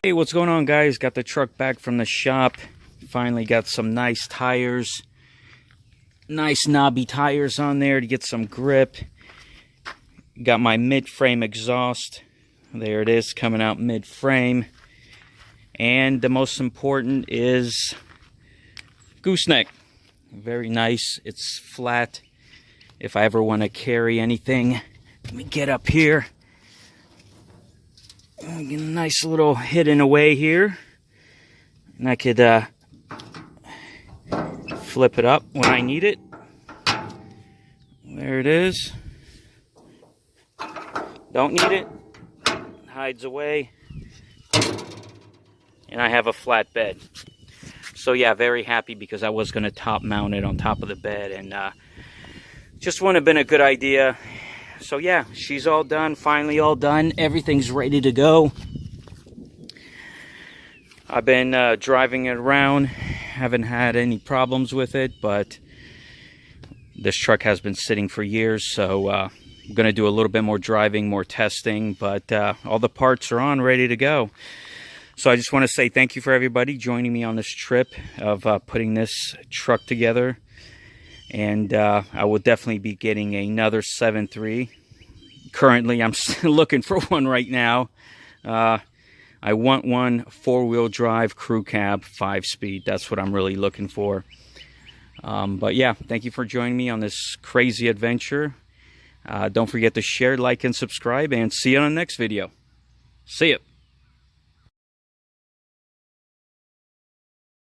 Hey, what's going on, guys? Got the truck back from the shop. Finally got some nice tires. Nice knobby tires on there to get some grip. Got my mid-frame exhaust. There it is, coming out mid-frame. And the most important is gooseneck. Very nice. It's flat. If I ever want to carry anything, let me get up here. Get a nice little hidden away here, and I could flip it up when I need it. There it is. Don't need it. Hides away. And I have a flat bed. So yeah, very happy because I was going to top mount it on top of the bed, and just wouldn't have been a good idea. So yeah, she's all done, finally all done. Everything's ready to go. I've been driving it around. Haven't had any problems with it, but this truck has been sitting for years, so I'm going to do a little bit more driving, more testing, but all the parts are on, ready to go. So I just want to say thank you for everybody joining me on this trip of putting this truck together. And I will definitely be getting another 7.3. Currently, I'm still looking for one right now. I want one 4-wheel drive crew cab 5-speed. That's what I'm really looking for. But yeah, thank you for joining me on this crazy adventure. Don't forget to share, like, and subscribe, and see you on the next video. See ya.